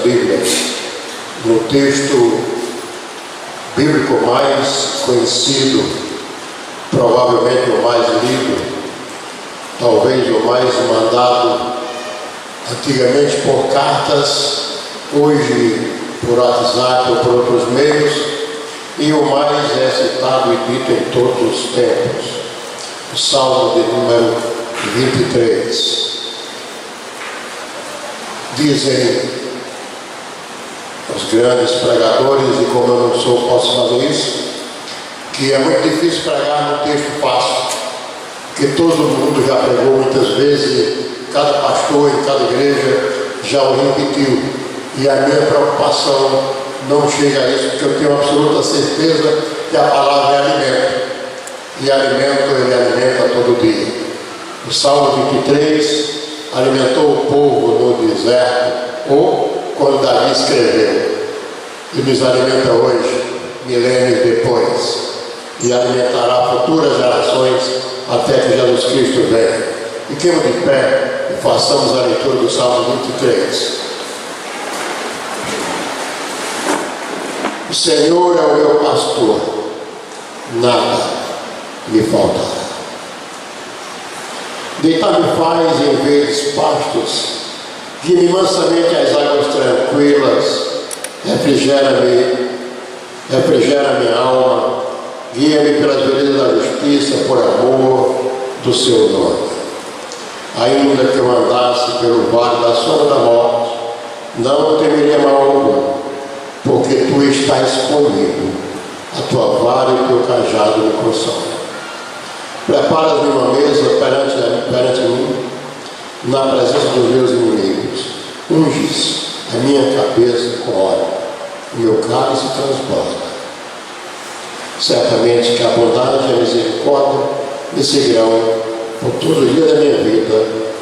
Bíblias, no texto bíblico mais conhecido, provavelmente o mais lido, talvez o mais mandado, antigamente por cartas, hoje por WhatsApp ou por outros meios, e o mais é citado e dito em todos os tempos, o Salmo de número 23. Dizem os grandes pregadores, e como eu não sou, posso fazer isso, que é muito difícil pregar no texto fácil, porque todo mundo já pregou muitas vezes, cada pastor em cada igreja já o repetiu, e a minha preocupação não chega a isso, porque eu tenho absoluta certeza que a palavra é alimento, e alimento ele alimenta todo dia. O Salmo 23 alimentou o povo no deserto, ou quando Davi escreveu, e nos alimenta hoje, milênios depois, e alimentará futuras gerações até que Jesus Cristo venha. Fiquemos de pé e façamos a leitura do Salmo 23. O Senhor é o meu pastor, nada me faltará. Deitar-me faz em verdes pastos, guia-me mansamente às águas tranquilas, refrigera minha alma, guia-me pelas veredas da justiça, por amor do seu nome. Ainda que eu andasse pelo vale da sombra da morte, não temeria mal algum, porque tu estás comigo, a tua vara e o teu cajado me consolam. Preparas-me uma mesa perante mim, na presença dos meus inimigos. Unges a minha cabeça com óleo, o meu cálice transborda. Certamente que a bondade e a misericórdia me seguirão por todo o dia da minha vida,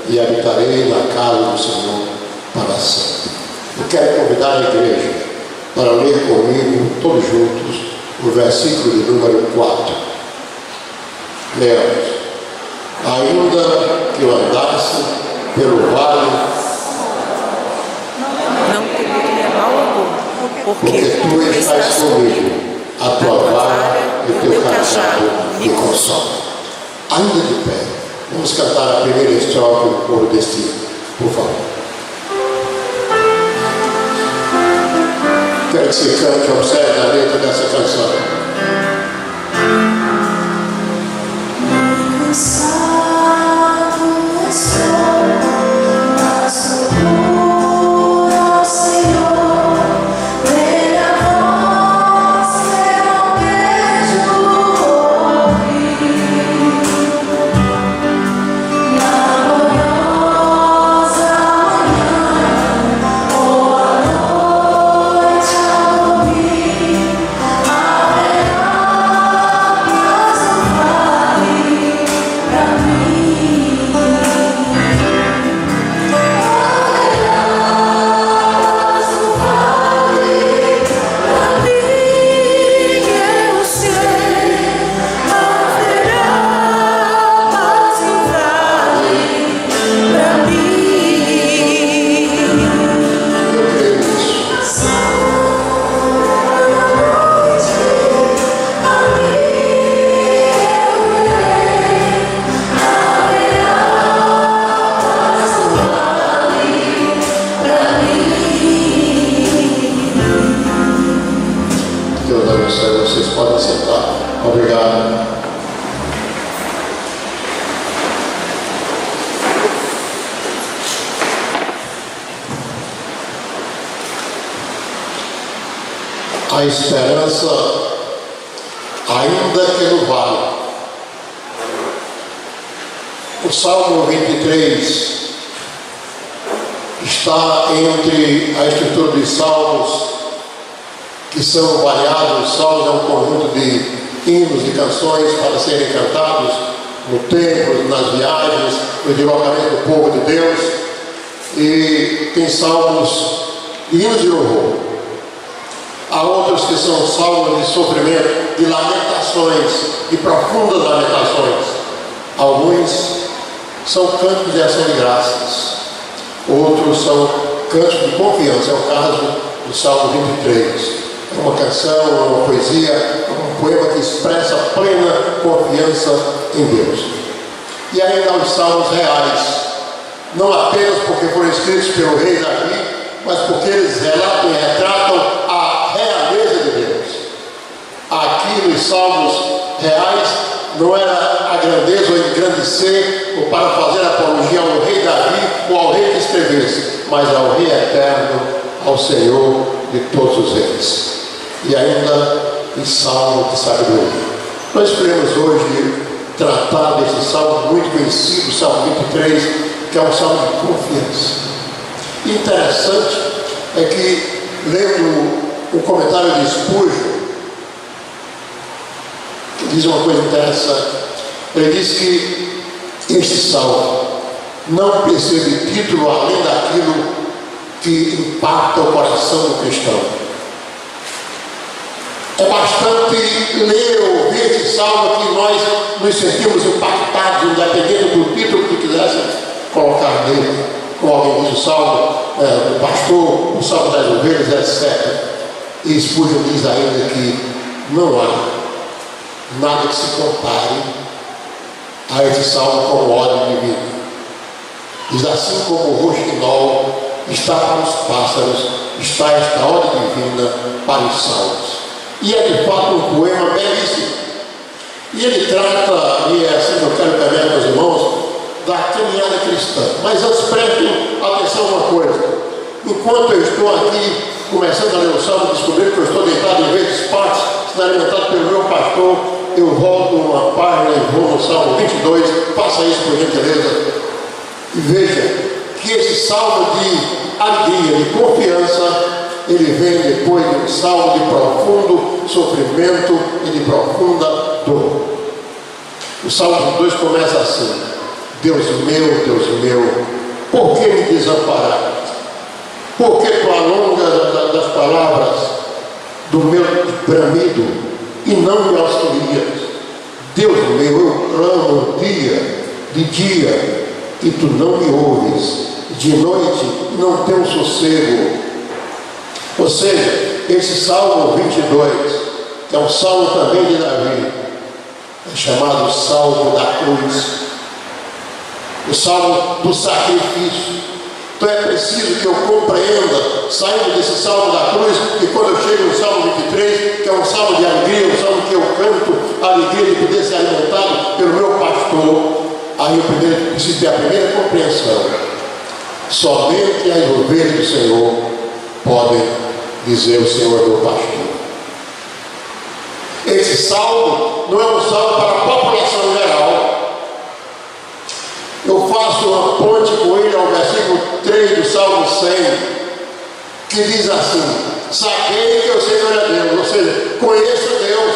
e habitarei na casa do Senhor para sempre. Eu quero convidar a igreja para ler comigo, todos juntos, o versículo de número 4. Leamos. Ainda que eu andasse pelo vale, não temeria mal algum, porque tu estás comigo, a tua vara e o teu cajado me consolam. Ainda de pé, vamos cantar a primeira estrofe do coro deste hino, por favor. Quero que você cante, observe a letra dessa canção. Vocês podem sentar. Obrigado. A esperança, ainda que no vale. O Salmo 23 está entre a estrutura dos salmos, que são variados. Salmos é um conjunto de hinos e canções para serem cantados no templo, nas viagens, no deslocamento do povo de Deus. E tem salmos, hinos de louvor. Há outros que são salmos de sofrimento, de lamentações, de profundas lamentações. Alguns são cânticos de ação de graças, outros são cântico de confiança. É o caso do Salmo 23. É uma canção, uma poesia, um poema que expressa plena confiança em Deus. E ainda há os salmos reais, não apenas porque foram escritos pelo rei Davi, mas porque eles relatam e retratam a realeza de Deus. Aqui nos salmos reais não era a grandeza ou engrandecer ou para fazer apologia ao rei Davi ou ao rei que escrevesse, mas ao rei eterno, ao Senhor de todos os reis. E ainda em salmo de sabedoria. Nós queremos hoje tratar desse salmo muito conhecido, Salmo 23, que é um salmo de confiança. Interessante é que, lendo o comentário de Spurgeon, diz uma coisa interessante. Ele diz que este salmo não precisa de título além daquilo que impacta o coração do cristão. É bastante ler ou ouvir esse salmo que nós nos sentimos impactados, independente do título que quisesse colocar nele. Como alguém diz o salmo, o pastor, o salmo das ovelhas, etc. E Spurgeon diz ainda que não há nada que se compare a esse salmo como ordem divina. Diz assim como o roxinol está para os pássaros, está esta ordem divina para os salmos. E é de fato um poema belíssimo. E ele trata, e é assim que eu quero caminhar com os irmãos, da caminhada cristã. Mas antes prestem atenção a uma coisa. Enquanto eu estou aqui começando a ler o salmo, descobrindo que eu estou deitado em vez de espaço, sendo alimentado pelo meu pastor, eu volto uma página e vou no salmo 22, faça isso por gentileza. E veja que esse salmo de alegria, de confiança, ele vem depois de um salmo de profundo sofrimento e de profunda dor. O salmo 2 começa assim: Deus meu, por que me desamparaste? Por que tu alongas das palavras do meu bramido e não me auxilias? Deus meu, eu clamo de dia, e tu não me ouves, de noite não tenho sossego. Ou seja, esse Salmo 22, que é um salmo também de Davi, é chamado Salmo da Cruz, o Salmo do sacrifício. Então é preciso que eu compreenda, saindo desse Salmo da Cruz, que quando eu chego no Salmo 23, que é um salmo de alegria, um salmo que eu canto a alegria de poder ser alimentado pelo meu pastor, aí eu preciso ter a primeira compreensão. Somente as ovelhas do Senhor podem dizer o Senhor é meu pastor. Esse salmo não é um salmo para a população geral. Eu faço uma ponte com ele ao versículo 3 do Salmo 100, que diz assim: sabei que o Senhor é Deus, ou seja, conheça Deus.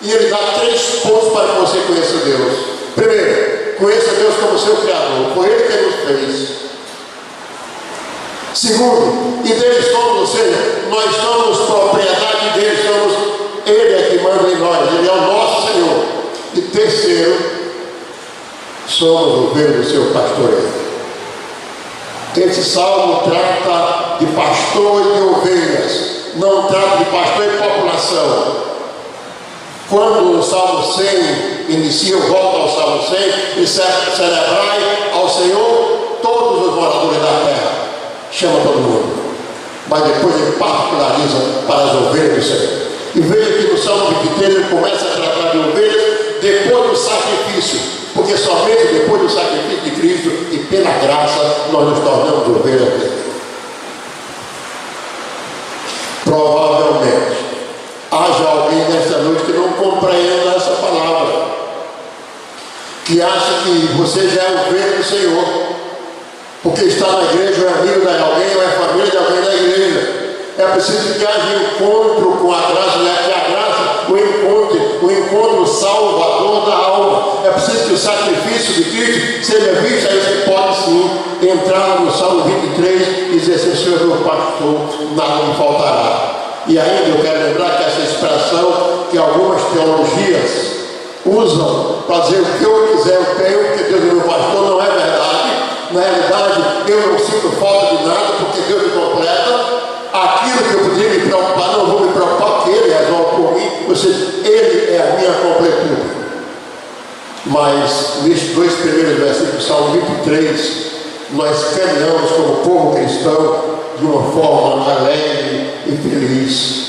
E ele dá 3 pontos para que você conheça Deus. Primeiro, conheça Deus como seu Criador, foi Ele que nos fez. Segundo, e dele somos, ou seja, nós somos propriedade dele, ele é que manda em nós, ele é o nosso Senhor. E terceiro, somos ovelhas do seu pastoreio. Esse salmo trata de pastor e de ovelhas, não trata de pastor e população. Quando o Salmo 100 inicia, eu volto ao Salmo 100, e celebrai ao Senhor todos os moradores da terra. Chama todo mundo, mas depois ele particulariza para as ovelhas do Senhor. E veja que no Salmo 23 ele começa a tratar de ovelhas depois do sacrifício, porque somente depois do sacrifício de Cristo e pela graça nós nos tornamos ovelhas dele. Provavelmente haja alguém nesta noite que não compreenda essa palavra, que acha que você já é ovelha do Senhor, porque está na igreja, ou é amigo de alguém, ou é família de alguém da igreja. É preciso que haja encontro com a graça, que a graça o encontro salvador da alma. É preciso que o sacrifício de Cristo seja visto. Aí você pode sim entrar no Salmo 23 e dizer assim: Senhor meu pastor, nada me faltará. E ainda eu quero lembrar que essa expressão que algumas teologias usam para dizer o que eu quiser eu tenho, porque Deus é meu pastor, não é verdade. Na realidade, eu não sinto falta de nada, porque aquilo que eu poderia me preocupar, não vou me preocupar porque Ele resolve por mim, ou seja, Ele é a minha completude. Mas nestes dois primeiros versículos, Salmo 23, nós caminhamos como povo cristão de uma forma alegre e feliz,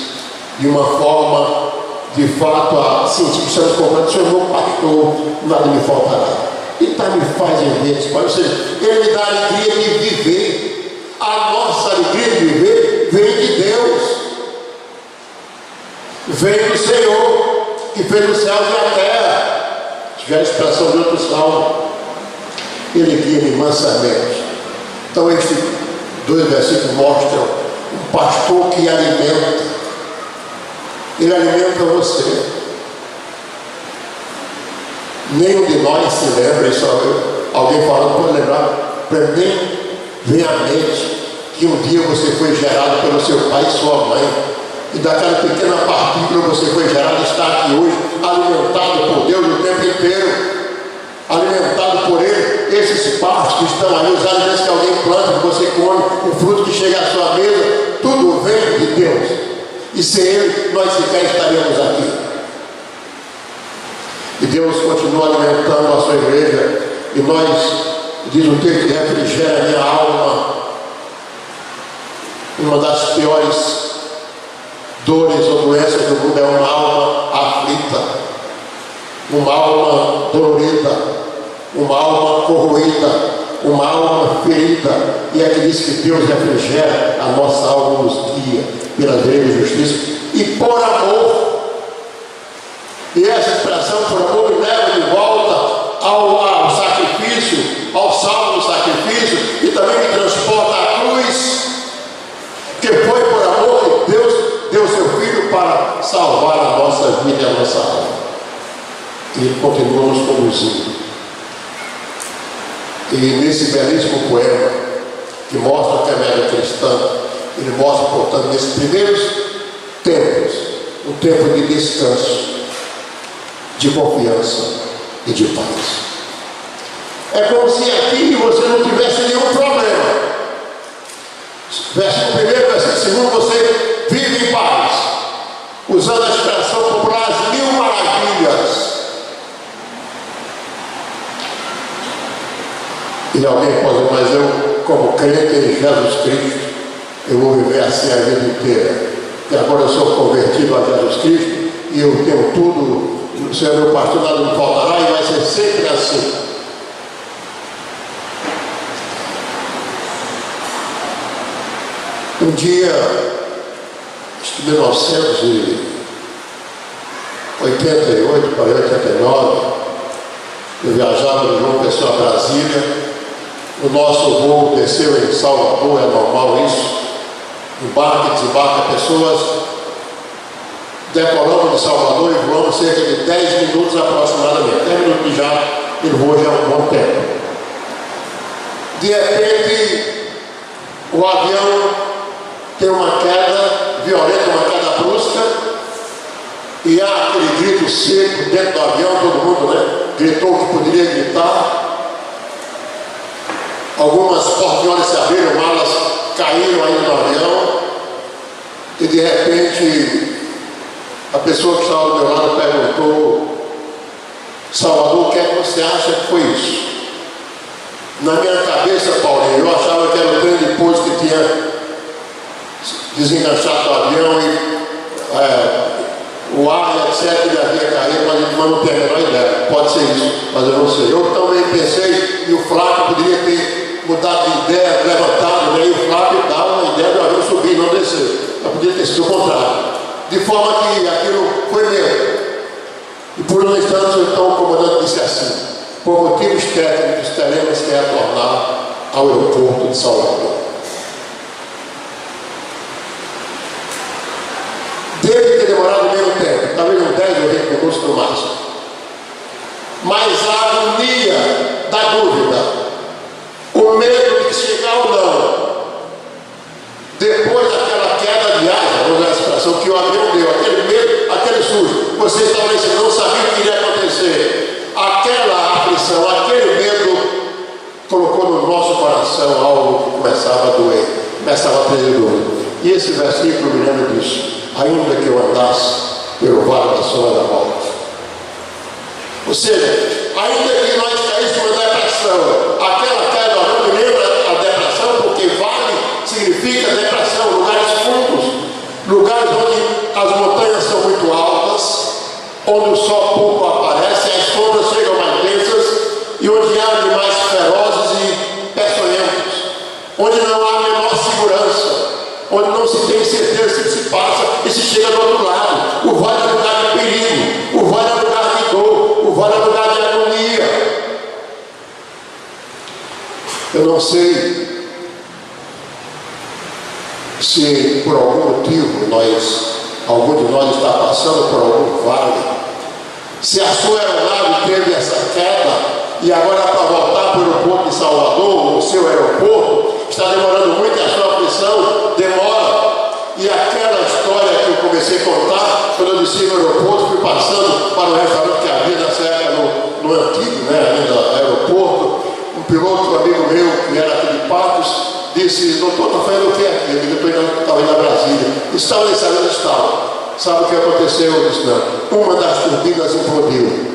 de uma forma de fato a sentir que estamos comprando, Senhor, meu pastor, nada me faltará. E está me fazendo ver, ou seja, Ele me dá a alegria de viver. A nossa alegria de viver vem de Deus, vem do Senhor, que fez os céus e a terra. Já a expressão de outro salmo, Ele guia-me mansamente. Então estes dois versículos mostram um pastor que alimenta. Ele alimenta você. Nenhum de nós se lembra, isso alguém falando, pode lembrar, para mim vem à mente que um dia você foi gerado pelo seu pai e sua mãe, e daquela pequena partícula você foi gerado e está aqui hoje, alimentado por Deus o tempo inteiro, alimentado por Ele. Esses pastos que estão aí, os alimentos que alguém planta, que você come, o fruto que chega à sua mesa, tudo vem de Deus. E sem Ele, nós sequer estaremos aqui. E Deus continua alimentando a sua igreja, e nós, diz o texto, que refrigera a minha alma. Uma das piores dores ou doenças do mundo é uma alma aflita, uma alma dolorida, uma alma corroída, uma alma ferida. E aqui diz que Deus refrigera a nossa alma, nos guia pelas veredas de justiça e por amor. E essa expressão por amor me leva de volta ao sacrifício, ao salmo do sacrifício, e também me transporta à cruz, que foi por amor que Deus deu seu Filho para salvar a nossa vida e a nossa alma. E Ele continua nos conduzindo. E nesse belíssimo poema, que mostra a caminhada cristã, ele mostra, portanto, nesses primeiros tempos, um tempo de descanso, de confiança e de paz. É como se aqui você não tivesse nenhum problema. Versículo 1, versículo 2, você vive em paz, usando a expressão popular, as 1000 maravilhas. E alguém pode dizer, mas eu, como crente em Jesus Cristo, eu vou viver assim a vida inteira. E agora eu sou convertido a Jesus Cristo e eu tenho tudo, o Senhor é meu pastor, nada me faltará, e vai ser sempre assim. Um dia, acho que 1988 para 89, eu viajava de João Pessoa a Brasília. O nosso voo desceu em Salvador, é normal isso. Embarca e desembarca pessoas. Decolamos de Salvador e voamos cerca de 10 minutos aproximadamente. 10 minutos já, e o voo já é um bom tempo. De repente, o avião tem uma queda violenta, uma queda brusca, e há aquele grito seco dentro do avião, todo mundo, né, gritou o que poderia gritar. Algumas portinholas se abriram, malas caíram aí no avião, e de repente a pessoa que estava do meu lado perguntou: Salvador, o que é que você acha que foi isso? Na minha cabeça, Paulinho, eu achava que era o trem de pouso que tinha desenganchado do avião e o ar, etc., ele havia caído, mas não tenho a menor ideia. Pode ser isso, mas eu não sei. Eu também pensei, e o Flávio poderia ter mudado de ideia, levantado, né? E o Flávio dava uma ideia do avião subir e não descer. Mas podia ter sido o contrário. De forma que aquilo foi meu. E por um instante, então, o comandante disse assim: por motivos técnicos, teremos que retornar ao aeroporto de Salvador. Deve ter demorado menos tempo, talvez uns 10 ou 20 minutos no máximo. Mas a agonia da dúvida, o medo de chegar ou não, depois daquela queda de asa, vamos usar a expressão que o avião deu, aquele medo, aquele susto, vocês talvez não sabiam o que iria acontecer. Aquela aflição, aquele medo colocou no nosso coração algo que começava a doer, começava a ter dor. E esse versículo me lembra disso. Ainda que eu andasse pelo vale da sombra da morte. Ou seja, ainda que nós caíssemos na depressão, aquela queda não me lembra a depressão, porque vale significa depressão, lugares fundos, lugares onde as montanhas são muito altas, onde o sol pouco aparece, as sombras chegam mais densas e onde há animais ferozes e peçonhentos, onde não há a menor segurança, onde não se tem certeza se se passa e se chega do outro lado. O vale é lugar de perigo, o vale é lugar de dor, o vale é lugar de agonia. Eu não sei se por algum motivo algum de nós está passando por algum vale, se a sua aeronave teve essa queda e agora para voltar para o aeroporto de Salvador, o seu aeroporto, está demorando muito, a sua aflição demora. E aquela história que eu comecei a contar, quando eu desci no aeroporto, fui passando para o restaurante que havia nessa época no antigo, ainda aeroporto, um piloto, amigo meu, que era aqui de Patos, disse: doutor, está fazendo o que aqui? Eu disse: estava indo a Brasília. Estava nesse avião, estava. Sabe o que aconteceu? Eu disse: não. Uma das turbinas implodiu.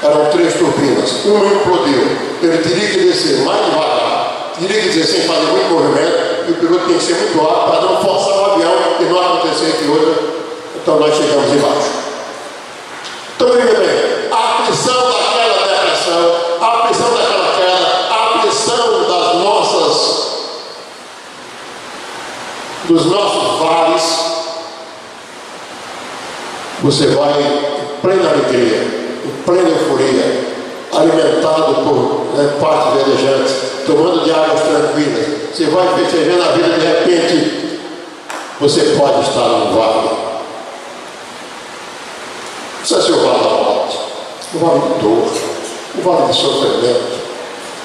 Eram 3 turbinas. Uma implodiu. Ele teria que descer mais devagar, teria que descer sem fazer muito movimento, e o piloto tem que ser muito alto para não forçar o avião e não acontecer que outra. Então nós chegamos embaixo. Então veja bem, a aflição daquela depressão, a aflição daquela queda, a aflição dos nossos vales, você vai em plena alegria, em plena euforia, alimentado por partes verdejantes, tomando de águas tranquilas. Você vai festejando a vida, de repente você pode estar num vale. Não precisa ser o vale da morte, o vale de dor, o vale de sofrimento,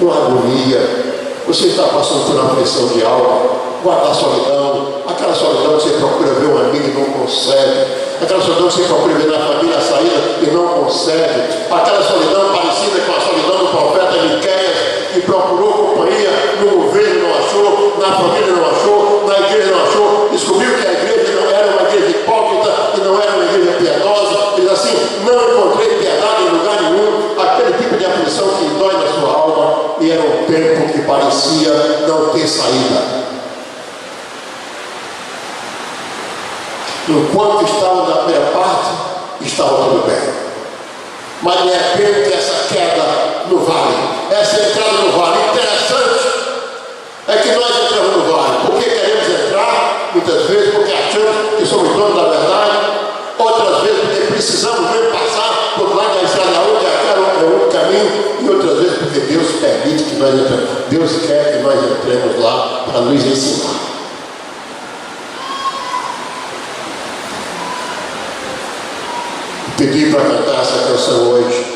uma agonia. Você está passando por uma aflição de alma, guarda a solidão, aquela solidão que você procura ver um amigo e não consegue, aquela solidão que você procura ver na família a saída e não consegue, aquela solidão parecida com a solidão do profeta Miqueias, que procurou companhia no governo, não achou, na família não achou, na igreja não achou, descobriu que a igreja não era uma igreja hipócrita e não era uma igreja piedosa. Diz assim: não encontrei piedade em lugar nenhum. Aquele tipo de aflição que dói na sua alma, e era um tempo que parecia não ter saída. Enquanto estava na primeira parte, estava tudo bem. Mas de repente essa queda no vale, essa entrada no vale, interessante é que nós entramos no vale porque queremos entrar, muitas vezes porque achamos que somos donos da verdade, outras vezes porque precisamos mesmo passar por lá da estrada onde aquela é o único caminho, e outras vezes porque Deus permite que nós entremos. Deus quer que nós entremos lá para nos ensinar. Pedi para cantar essa canção hoje,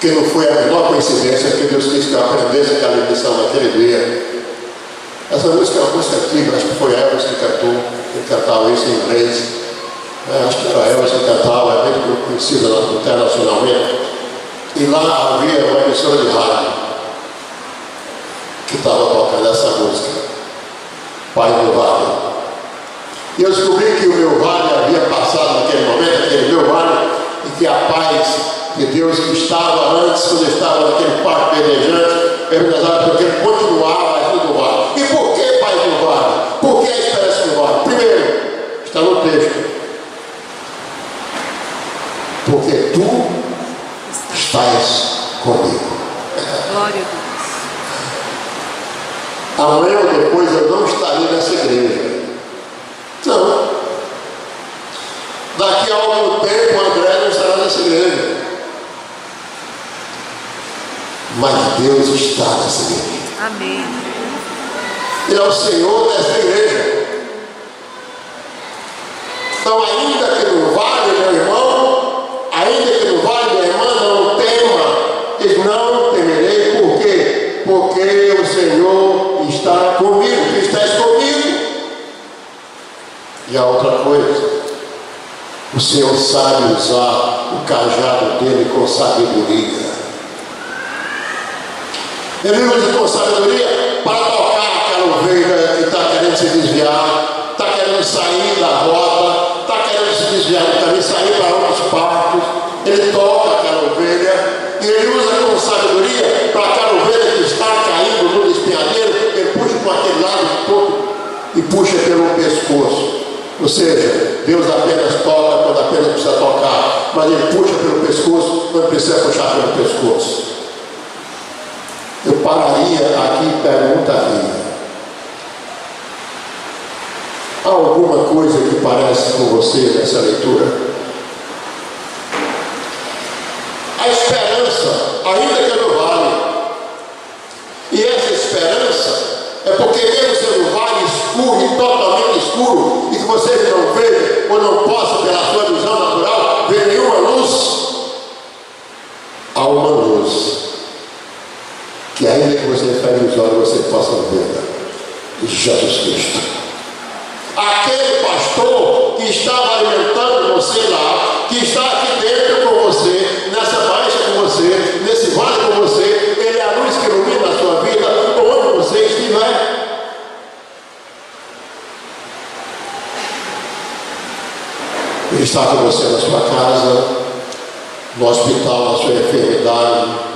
que não foi a menor coincidência que Deus quis que eu aprendesse aquela lição naquele dia. Essa música é uma música antiga, acho que foi Elvis que cantou, que cantava isso em inglês. Acho que era Elvis que cantava, é muito conhecida internacionalmente. E lá havia uma emissora de rádio que estava tocando essa música, Pai do Vale. E eu descobri que o meu vale havia passado naquele momento, aquele meu vale, e que a paz de Deus que estava antes, quando eu estava naquele parque verdejante, porque ele continuava agindo no vale. E por que paz no vale? Por que a esperança no vale? Primeiro, está no texto: porque tu estás comigo. Glória a Deus. Amanhã ou depois eu não estarei nessa igreja. Não. Daqui a algum tempo o André não estará nessa igreja. Mas Deus está nessa igreja. Amém. Ele é o Senhor dessa igreja. Então, ainda que não vale, meu irmão, ainda que não vale, minha irmã, não tema. Diz: não temerei. Por quê? Porque o Senhor está comigo. Tu estás comigo. E a outra coisa, o Senhor sabe usar o cajado dele com sabedoria. Ele usa com sabedoria para tocar aquela ovelha que está querendo se desviar, está querendo sair da rota, está querendo se desviar do caminho, sair para outros pastos. Ele toca aquela ovelha e ele usa com sabedoria para aquela ovelha que está caindo no despenhadeiro, ele puxa com aquele lado todo e puxa pelo pescoço. Ou seja, Deus apenas toca quando apenas precisa tocar, mas ele puxa pelo pescoço quando precisa puxar pelo pescoço. Eu pararia aqui e perguntaria: há alguma coisa que parece com você nessa leitura? A esperança, ainda que no vale, e essa esperança é porque mesmo sendo um vale escuro e totalmente escuro, e que você não vê ou não possa, pela sua visão natural, ver nenhuma luz, há uma luz que ainda que você feche os olhos, você possa ver Jesus Cristo. Aquele pastor que estava alimentando você lá, que está aqui dentro com você, nessa baixa com você, nesse vale com você, ele é a luz que ilumina a sua vida, onde você estiver. Ele está com você na sua casa, no hospital, na sua enfermidade,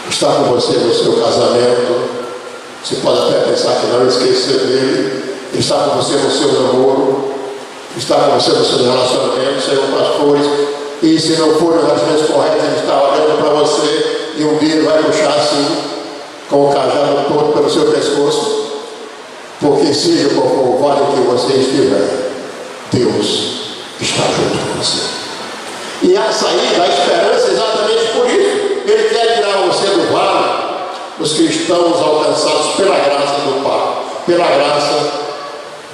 está com você no seu casamento. Você pode até pensar que não, esquecer dele. Ele está com você no seu namoro, está com você no seu relacionamento, sejam pastores, e se não for os relacionamentos corretos, ele está olhando para você e um dia ele vai puxar assim, com o cajado todo pelo seu pescoço, porque seja qual for o vale que você estiver, Deus está junto com você. E a saída, a esperança é exatamente por isso. Ele quer tirar você do vale, os cristãos alcançados pela graça do Pai, pela graça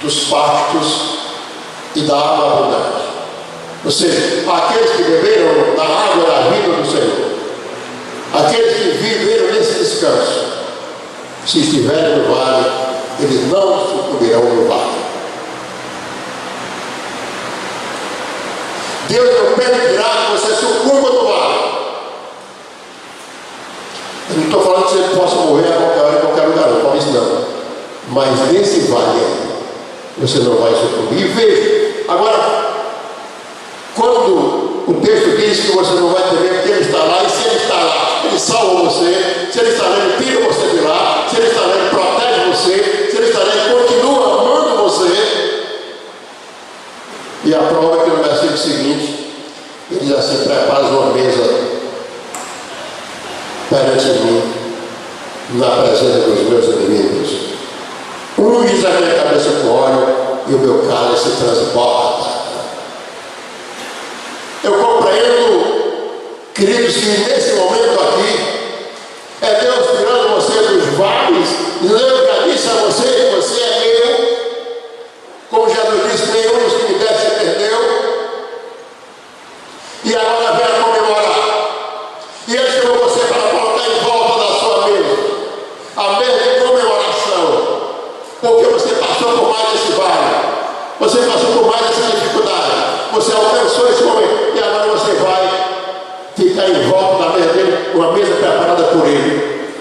dos pastos e da água abundante. Ou seja, aqueles que beberam da água da vida do Senhor, aqueles que viveram nesse descanso, se estiverem no vale, eles não sucumbirão no vale. Deus não permitirá que você sucumba no vale. Eu não estou falando que você possa morrer a qualquer hora, em qualquer lugar, não, talvez não. Mas nesse vale aí, você não vai sucumbir. E veja, agora, quando o texto diz que você não vai temer porque ele está lá, e se ele está lá, ele salva você, se ele está lá, ele tira você de lá, se ele está lá, ele protege você, se ele está lá, ele continua amando você. E a prova é que no versículo seguinte, ele diz assim: preparas uma mesa perante mim, na presença dos meus inimigos. Unges a minha cabeça com óleo e o meu cálice transborda. Eu compreendo, queridos, que nesse momento aqui é Deus tirando você dos vales, dizendo: eu já disse a você que você é meu. Como Jesus disse, nenhum dos que me deve se perdeu. E agora venha comemorar. E ele chamou você para colocar em volta da sua mesa a mesa de comemoração, porque você passou por mais esse vale, você passou por mais essa dificuldade, você alcançou esse momento, e agora você vai ficar em volta da mesa dele, uma mesa preparada por ele,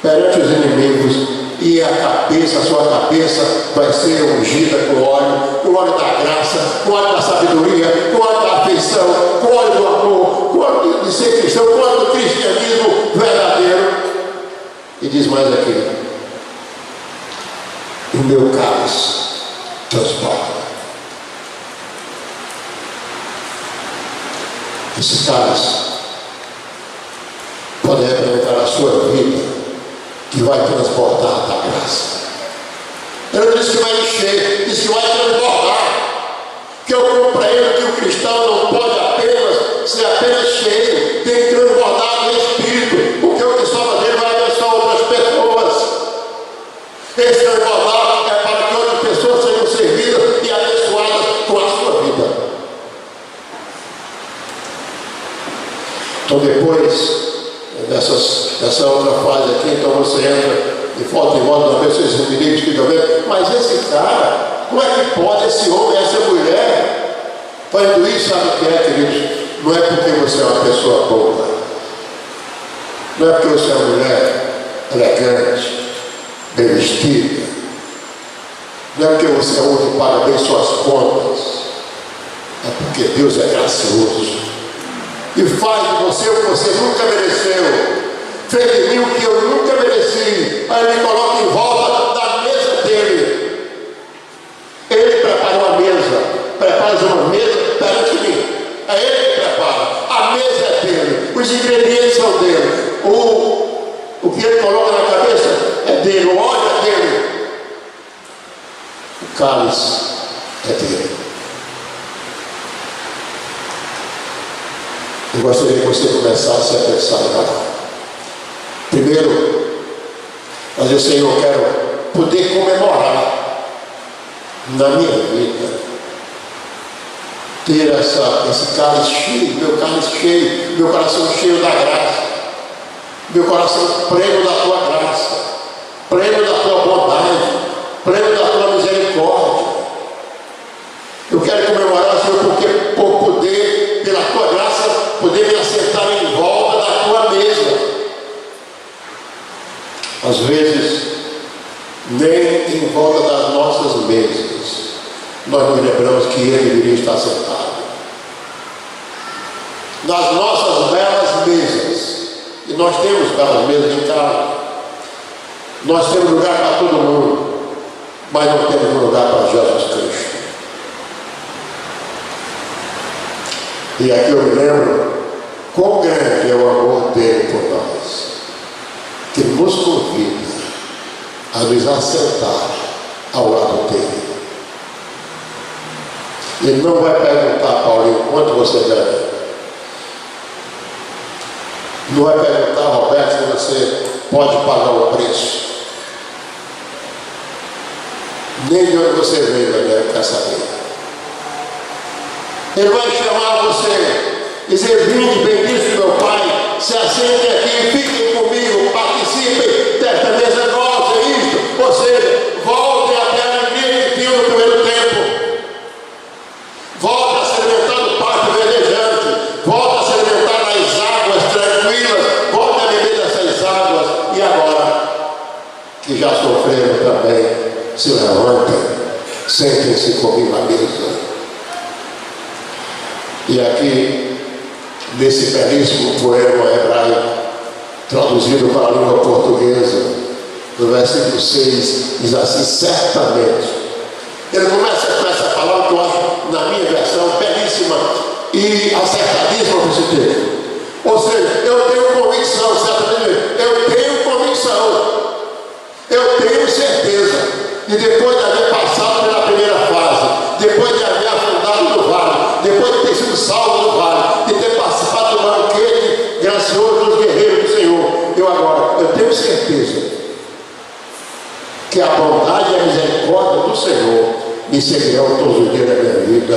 perante os inimigos. E a cabeça, a sua cabeça vai ser ungida com óleo da graça, com óleo da sabedoria, com óleo da afeição, com óleo do amor, com óleo de ser cristão, com óleo do cristianismo verdadeiro. E diz mais aqui: o meu cálice transborda. Esse cálice pode representar a sua vida, que vai transbordar da graça. Eu não disse que vai encher, disse que vai transbordar. Que eu compreendo que o cristão não pode ser apenas cheio, tem que transbordar no Espírito, porque o que sobra dele vai abençoar outras pessoas. Esse transbordar é para que outras pessoas sejam servidas e abençoadas com a sua vida. Então, depois dessa outra fase aqui, então você entra de volta em volta, talvez seus inimigos ficam vendo: mas esse cara, como é que pode, esse homem, essa mulher, fazendo isso? Sabe o que é, queridos? Não é porque você é uma pessoa boa, não é porque você é uma mulher elegante, bem investiga. Não é porque você é outro que paga bem suas contas, é porque Deus é gracioso e faz de você o que você nunca mereceu. Fez de mim o que eu nunca mereci. Aí ele me coloca em volta da mesa dele. Ele preparou a mesa. Prepara uma mesa perante mim. É ele que prepara. A mesa é dele. Os ingredientes são dele. O que ele coloca na cabeça é dele. O óleo é dele. O cálice é dele. Eu gostaria que você começasse a pensar agora. Primeiro, mas Senhor, eu quero poder comemorar na minha vida, ter esse cálice cheio, meu cálice cheio, meu coração cheio da graça, meu coração pleno da tua graça, pleno da tua bondade, pleno da tua misericórdia. Eu quero comemorar, Senhor, porque por poder, pela tua graça, poder me assentar em volta da tua mesa. Às vezes, nem em volta das nossas mesas, nós nos lembramos que Ele deveria estar sentado. Nas nossas belas mesas, e nós temos belas mesas em casa, nós temos lugar para todo mundo, mas não temos lugar para Jesus Cristo. E aqui eu me lembro quão grande é o amor dele por nós, que nos convida a nos assentar ao lado dele. Ele não vai perguntar, Paulinho, quanto você ganha. Não vai perguntar, Roberto, se você pode pagar o preço. Nem de onde você veio, Daniel, quer saber. Ele vai chamar você, dizer: vinde, bendito meu Pai, se assentem aqui, fiquem comigo, participem desta mesa nossa, isto. Ou seja, voltem até a alegria que tinham no primeiro tempo. Volta a se alimentar do parque verdejante, volta a se alimentar das águas tranquilas, volta a beber dessas águas. E agora, que já sofreram também, se levantem, sentem-se comigo à mesa. E aqui, nesse belíssimo poema hebraico, traduzido para a língua portuguesa, no versículo 6, diz assim: certamente. Ele começa com essa palavra que eu acho, na minha versão, belíssima e acertadíssima para esse texto. Ou seja, eu tenho convicção, certamente, eu tenho convicção, eu tenho certeza, e depois de haver passado pela primeira fase, depois de haver afundado no vale, depois de ter sido salvo no vale, de ter participado do banquete gracioso dos guerreiros do Senhor, eu tenho certeza que a bondade e a misericórdia do Senhor me seguirão todos os dias da minha vida,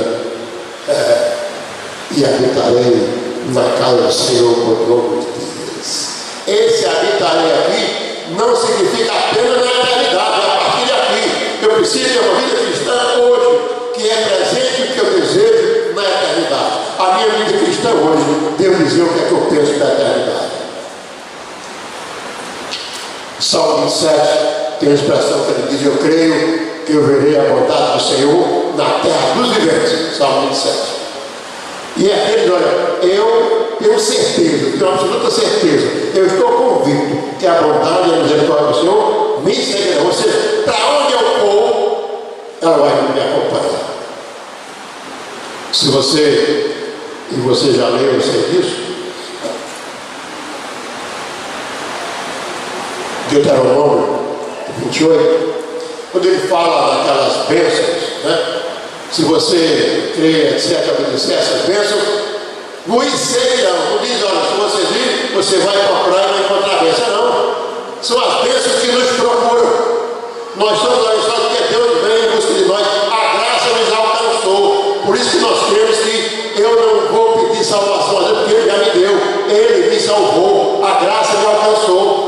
e habitarei na casa do Senhor por longos dias. Esse habitarei aqui não significa apenas na eternidade, a partir de aqui. Eu preciso ter uma vida cristã hoje, que é presente o que eu desejo na eternidade. A minha vida cristã hoje, Deus dizer o que é que eu penso da eternidade. Salmo 27 tem a expressão que ele diz: eu creio que eu verei a bondade do Senhor na terra dos viventes. Salmo 27. E aquele diz: olha, eu tenho certeza, tenho absoluta certeza, eu estou convicto que a bondade e a misericórdia do Senhor me seguirão. Ou seja, para onde eu for, ela vai me acompanhar. Se você, e você já leu, eu sei disso, Deuteronômio 28, quando ele fala daquelas bênçãos, né? Se você crê, etc., obedecer essas bênçãos, vos seguirão. Não diz: olha, se você vir, você vai procurar e vai encontrar a bênção. Não. São as bênçãos que nos procuram. Nós somos abençoados porque Deus vem em busca de nós. A graça nos alcançou. Por isso que nós cremos que eu não vou pedir salvação a Deus, porque Ele já me deu. Ele me salvou. A graça me alcançou.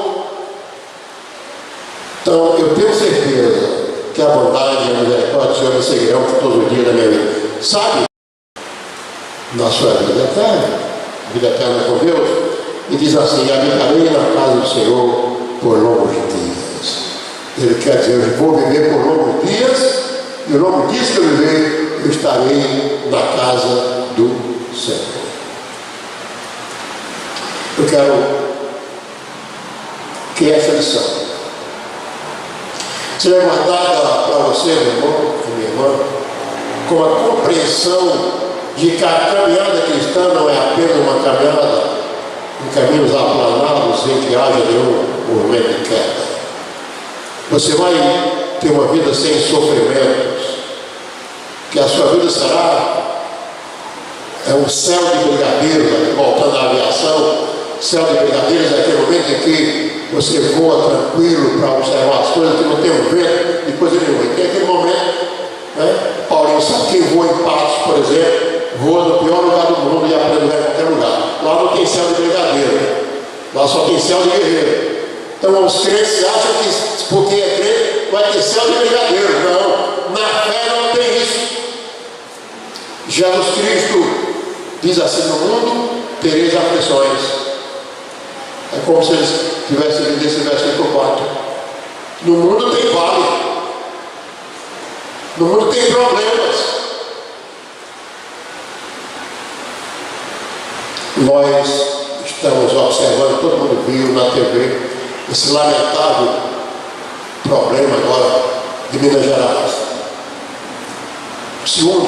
Então, eu tenho certeza que a bondade e a misericórdia do Senhor me seguirão por todos os dias da minha vida. Sabe? Na sua vida eterna com Deus, e diz assim: habitarei na casa do Senhor por longos dias. Ele quer dizer, eu vou viver por longos dias, e o longo dias que eu viver, eu estarei na casa do Senhor. Eu quero que essa lição seja guardada para você, meu irmão e minha irmã, com a compreensão de que a caminhada cristã não é apenas uma caminhada em caminhos aplanados em que haja nenhum movimento de queda. Você vai ter uma vida sem sofrimentos, que a sua vida será um céu de brigadeiros, voltando à aviação. Céu de brigadeiros é aquele momento em que você voa tranquilo para observar as coisas, que não tem um vento e coisa nenhuma. E tem aquele momento, né? Paulinho sabe quem voa em Patos, por exemplo, voa no pior lugar do mundo e aprende em qualquer lugar. Lá não tem céu de brigadeiro, lá só tem céu de guerreiro. Então os crentes acham que porque é crente vai ter céu de brigadeiro. Não, na fé não tem isso. Jesus Cristo diz assim: no mundo tereis aflições. É como se eles tivessem lido esse versículo 4. No mundo tem vale, no mundo tem problemas. Nós estamos observando, todo mundo viu na TV, esse lamentável problema agora de Minas Gerais. Segundo,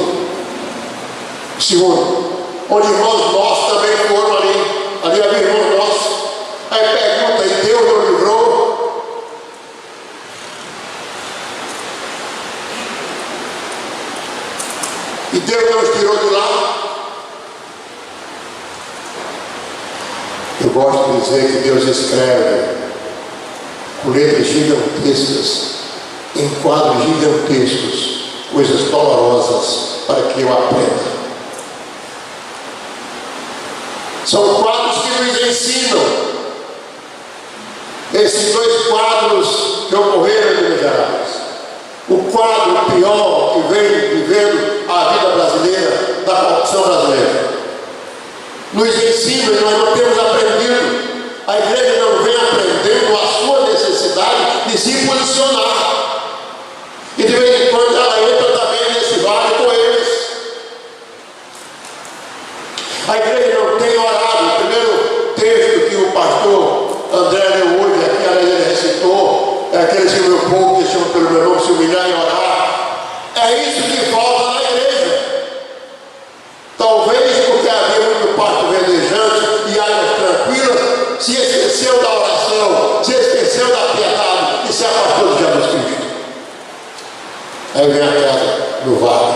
onde irmãos nossos também foram ali havia irmãos nossos. Aí pergunta, e Deus não livrou? E Deus não os tirou de lá? Eu gosto de dizer que Deus escreve com letras gigantescas, em quadros gigantescos, coisas dolorosas para que eu aprenda. São quadros que nos ensinam. Esses dois quadros que ocorreram em Minas Gerais. O quadro pior que vem vivendo a vida brasileira, da corrupção brasileira, nos ensina, e nós não temos aprendido. A igreja não vem aprendendo a sua necessidade de se posicionar. E de vez em quando ela entra também nesse vale com eles. A igreja não tem orado. O primeiro texto que o pastor André leu hoje, ele recitou, é aquele que o meu povo que chama pelo meu nome se humilhar e orar. É isso que falta na igreja. Talvez porque havia muito pasto verdejante e águas tranquilas, se esqueceu da oração, se esqueceu da piedade e se afastou de Jesus Cristo. Aí vem a queda no vale.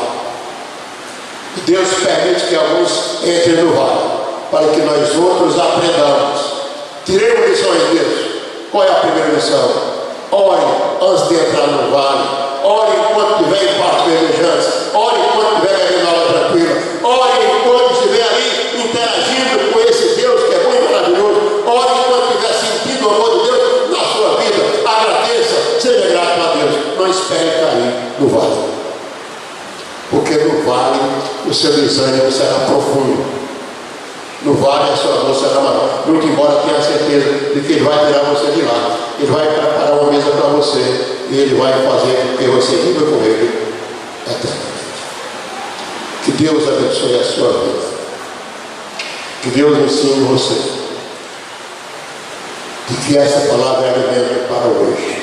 E Deus permite que alguns entrem no vale, para que nós outros aprendamos. Tiremos lições de Deus. Qual é a primeira lição? Ore antes de entrar no vale. Ore enquanto estiver em partes verdejantes. Ore enquanto estiver bebendo água tranquila. Ore enquanto estiver ali interagindo com esse Deus que é muito maravilhoso. Ore enquanto estiver sentindo o amor de Deus na sua vida. Agradeça, seja grato a Deus. Não espere cair no vale. Porque no vale o seu desânimo será profundo. No vale a sua dor será maior. Muito embora tenha certeza de que Ele vai tirar você de lá. Ele vai preparar uma mesa para você. E Ele vai fazer com que você viva com Ele eternamente. Que Deus abençoe a sua vida. Que Deus ensine você. De que essa palavra é alimento para hoje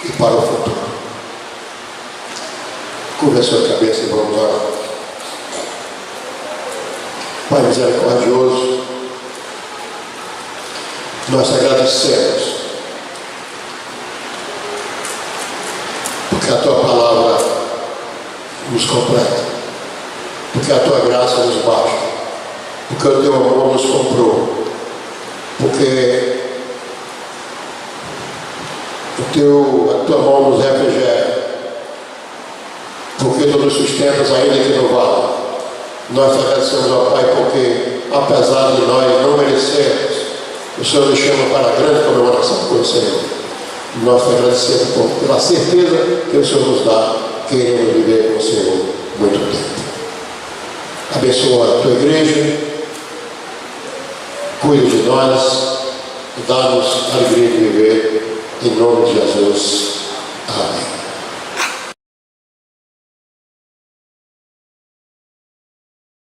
e para o futuro. Curva a sua cabeça e vamos orar. Pai misericordioso, nós agradecemos, porque a Tua palavra nos completa, porque a Tua graça nos basta, porque o Teu amor nos comprou, porque a Tua mão nos refrigera, porque Tu nos sustentas ainda que no vale. Nós te agradecemos ao Pai porque, apesar de nós não merecermos, o Senhor nos chama para a grande comemoração com o Senhor. Nós te agradecemos pela certeza que o Senhor nos dá, queremos viver com o Senhor muito tempo. Abençoa a tua igreja, cuida de nós, dá-nos a alegria de viver, em nome de Jesus.